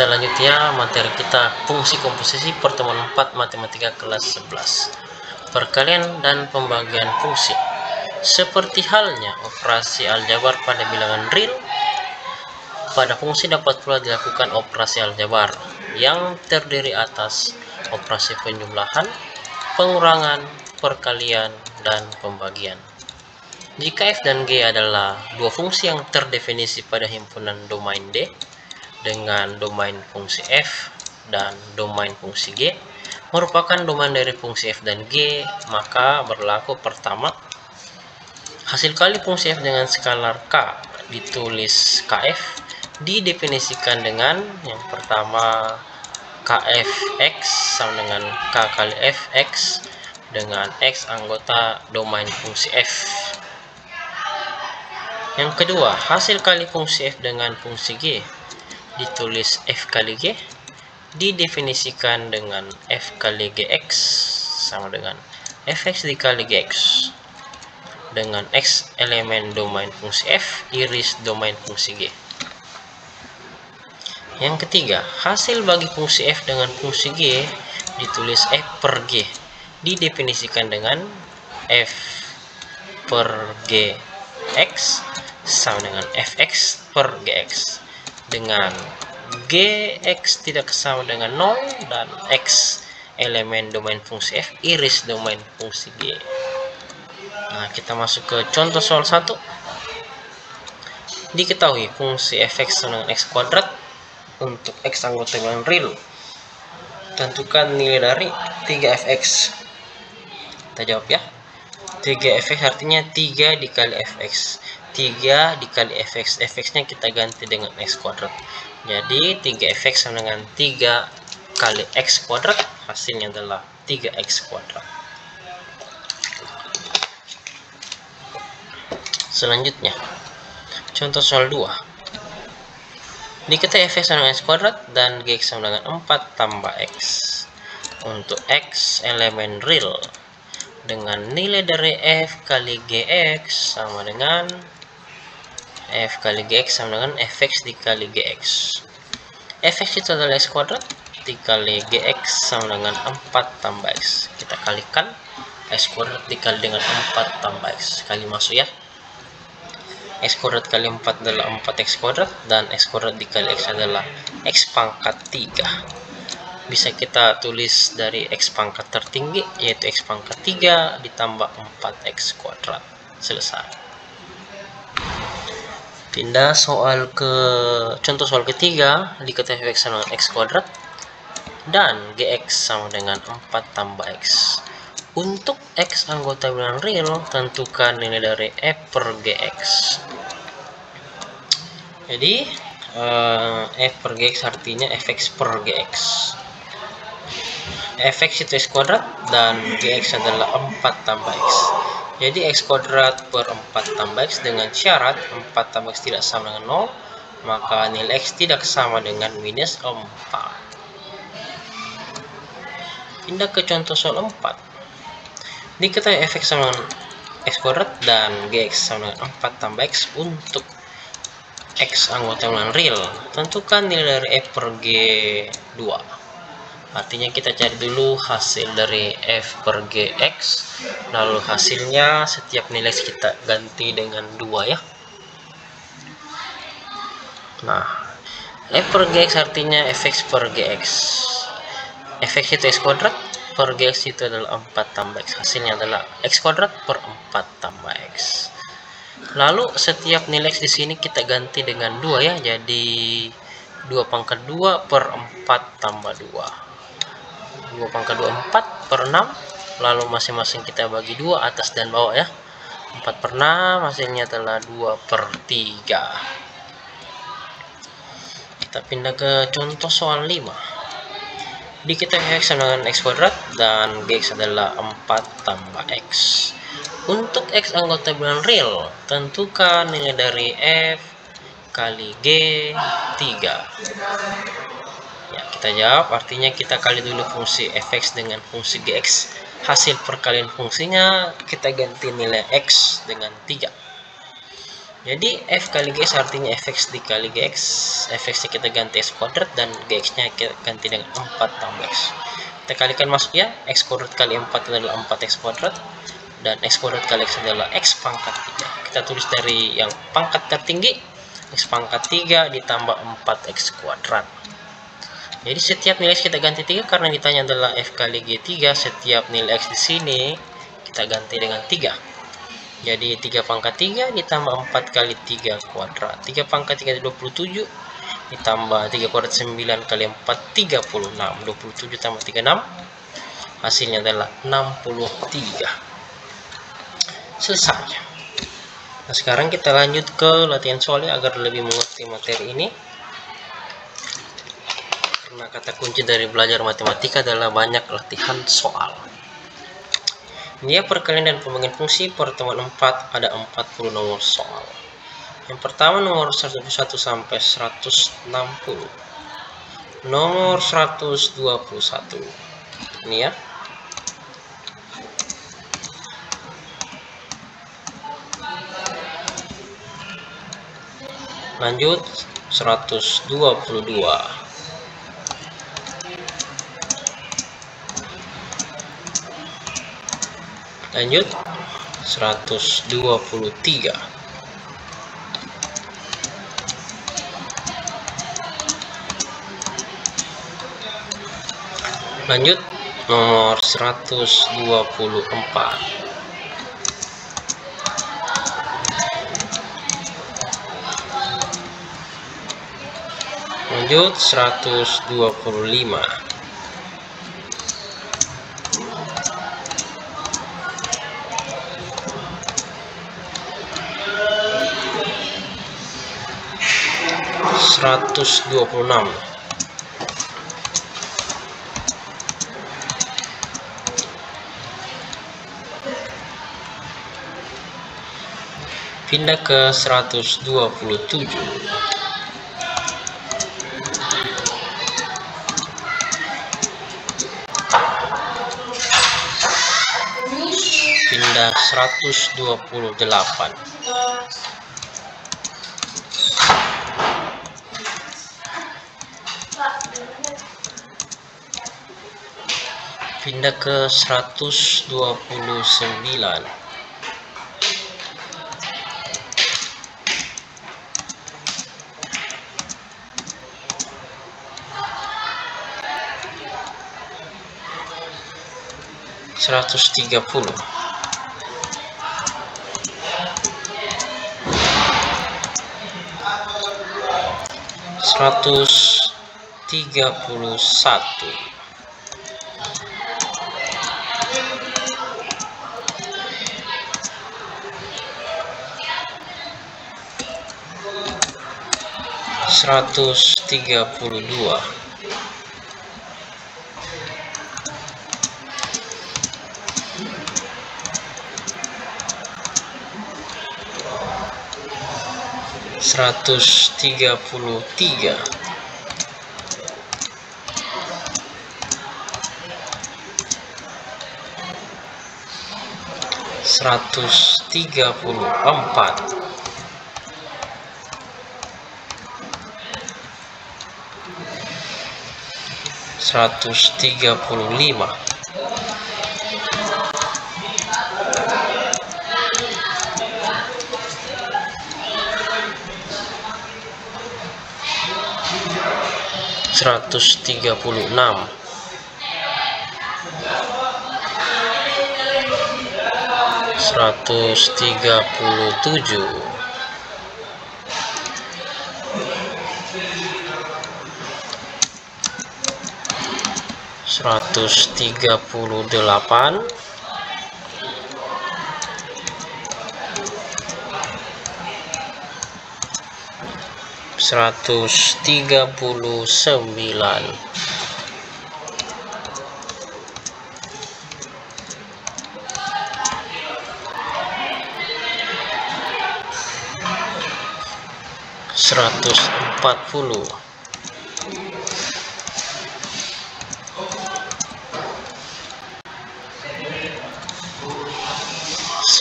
Kita lanjut ya materi kita fungsi komposisi pertemuan 4 matematika kelas 11. Perkalian dan pembagian fungsi. Seperti halnya operasi aljabar pada bilangan real, pada fungsi dapat pula dilakukan operasi aljabar yang terdiri atas operasi penjumlahan, pengurangan, perkalian, dan pembagian. Jika f dan g adalah dua fungsi yang terdefinisi pada himpunan domain D dengan domain fungsi f dan domain fungsi g merupakan domain dari fungsi f dan g, maka berlaku pertama, hasil kali fungsi f dengan skalar k ditulis kf didefinisikan dengan yang pertama kfx sama dengan k kali fx dengan x anggota domain fungsi f. Yang kedua, hasil kali fungsi f dengan fungsi g ditulis f kali g didefinisikan dengan f kali gx sama dengan fx dikali gx dengan x elemen domain fungsi f iris domain fungsi g. Yang ketiga, hasil bagi fungsi f dengan fungsi g ditulis f per g didefinisikan dengan f per gx sama dengan fx per gx dengan gx tidak sama dengan 0 dan x elemen domain fungsi f iris domain fungsi g. Nah, kita masuk ke contoh soal 1. Diketahui fungsi fx sama dengan x kuadrat untuk x anggota bilangan real. Tentukan nilai dari 3fx. Kita jawab ya. 3fx artinya 3 dikali fx. 3 dikali fx. Fx-nya kita ganti dengan x kuadrat. Jadi 3fx sama dengan 3 kali x kuadrat. Hasilnya adalah 3x kuadrat. Selanjutnya, contoh soal 2. Diketahui fx sama dengan x kuadrat dan gx sama dengan 4 tambah x. Untuk x elemen real dengan nilai dari f kali gx sama dengan f kali gx sama dengan fx dikali gx. Fx itu adalah x kuadrat dikali gx sama dengan 4 tambah x. Kita kalikan x kuadrat dikali dengan 4 tambah x. Kali masuk ya. X kuadrat kali 4 adalah 4x kuadrat dan x kuadrat dikali x adalah x pangkat 3. Bisa kita tulis dari x pangkat tertinggi yaitu x pangkat 3 ditambah 4x kuadrat. Selesai. Pindah soal ke contoh soal ketiga. Diketahui fx sama dengan x kuadrat dan gx sama dengan 4 tambah x. Untuk x anggota bilangan real, tentukan nilai dari f per gx. Jadi f per gx artinya fx per gx. Fx itu x kuadrat dan gx adalah 4 tambah x. Jadi x kuadrat per 4 tambah x dengan syarat 4 tambah x tidak sama dengan 0, maka nilai x tidak sama dengan minus 4. Pindah ke contoh soal 4. Diketahui fx sama dengan x kuadrat dan gx sama dengan 4 tambah x untuk x anggota bilangan real. Tentukan nilai dari f per g2. Artinya kita cari dulu hasil dari f per gx, lalu hasilnya setiap nilai kita ganti dengan 2 ya. Nah, f per gx artinya fx per gx. Fx itu x kuadrat per gx itu adalah 4 tambah x. Hasilnya adalah x kuadrat per 4 tambah x. Lalu setiap nilai x di sini kita ganti dengan 2 ya. Jadi 2 pangkat 2 per 4 tambah 2. 2 pangkat 2 4 per 6. Lalu masing-masing kita bagi 2 atas dan bawah ya. 4 per 6 hasilnya adalah 2 per 3. Kita pindah ke contoh soal 5. Diketahui fx sama dengan x kuadrat dan gx adalah 4 tambah x. Untuk x anggota bilangan real, tentukan nilai dari f kali g 3. Ya, kita jawab, artinya kita kali dulu fungsi fx dengan fungsi gx. Hasil perkalian fungsinya kita ganti nilai x dengan 3. Jadi F kali Gx artinya fx dikali Gx. Fx nya kita ganti x kuadrat dan Gx nya kita ganti dengan 4 tambah x. Kita kalikan masuk ya, x kuadrat kali 4 adalah 4x kuadrat, dan x kuadrat kali x adalah x pangkat 3. Kita tulis dari yang pangkat tertinggi, x pangkat 3 ditambah 4x kuadrat. Jadi setiap nilai x kita ganti 3 karena ditanya adalah f kali g3. Setiap nilai x di sini kita ganti dengan 3. Jadi 3 pangkat 3 ditambah 4 kali 3 kuadrat. 3 pangkat 3 27 ditambah 3 kuadrat 9 kali 4 36. 27 tambah 36 hasilnya adalah 63. Selesai. Nah, sekarang kita lanjut ke latihan soalnya agar lebih mengerti materi ini. Karena kata kunci dari belajar matematika adalah banyak latihan soal. Ini ya perkalian dan pembagian fungsi pertemuan 4, ada 40 nomor soal. Yang pertama nomor 101 sampai 160. Nomor 121. Ini ya. Lanjut 122. Lanjut 123. Lanjut nomor 124. Lanjut 125. Pindah ke 127. Pindah 128. Pindah ke 129. Seratus 130. Seratus 131. Seratus 132. 133. 134. 135. 136. 137. 138. 139. 140.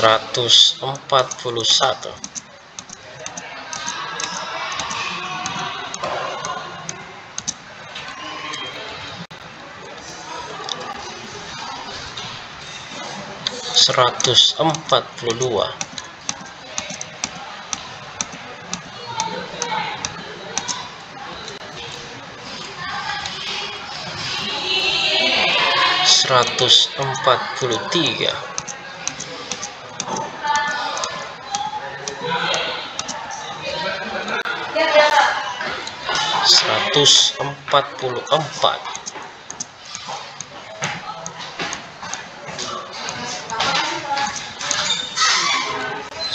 141. 142, 143, 144,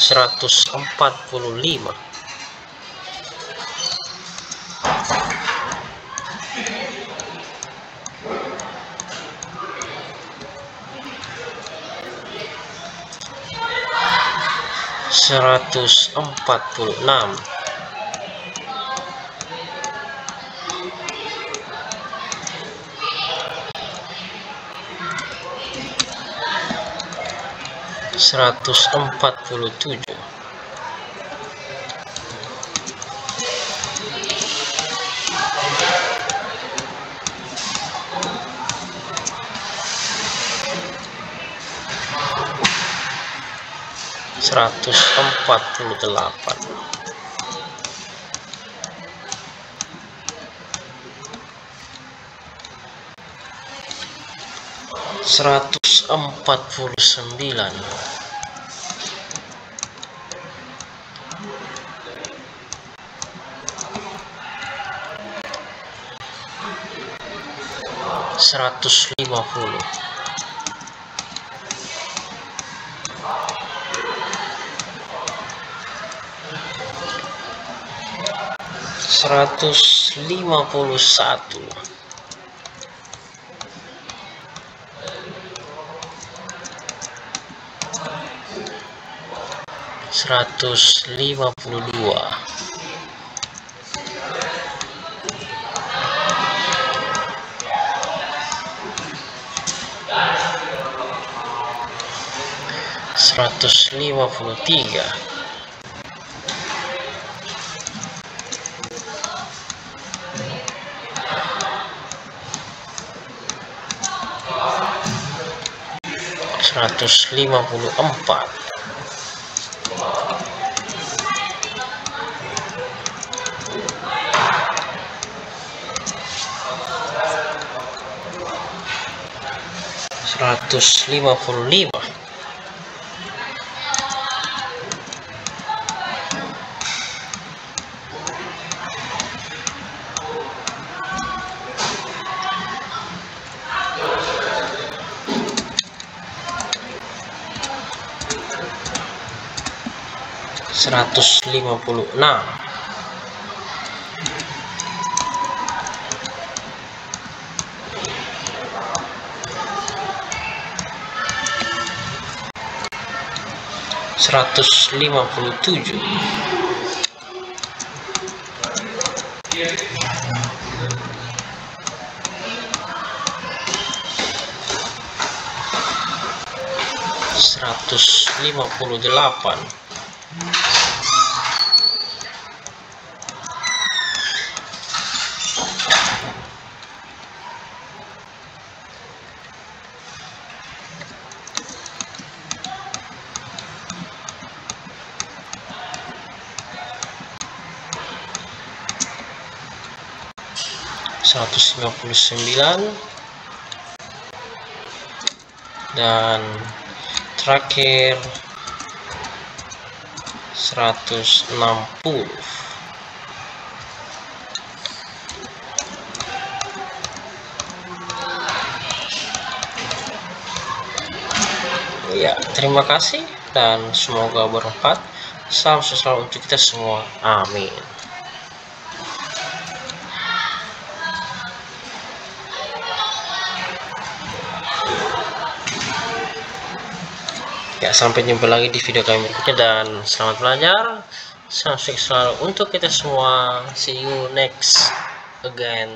145, 146, 147, 148, 149, 150, 151, 152, 153, 154, 155, 156, 157, 158, 159, dan terakhir 160. Ya, terima kasih dan semoga bermanfaat. Salam selalu untuk kita semua. Amin. Ya, sampai jumpa lagi di video kami berikutnya dan selamat belajar. Salam sukses selalu untuk kita semua. See you next again.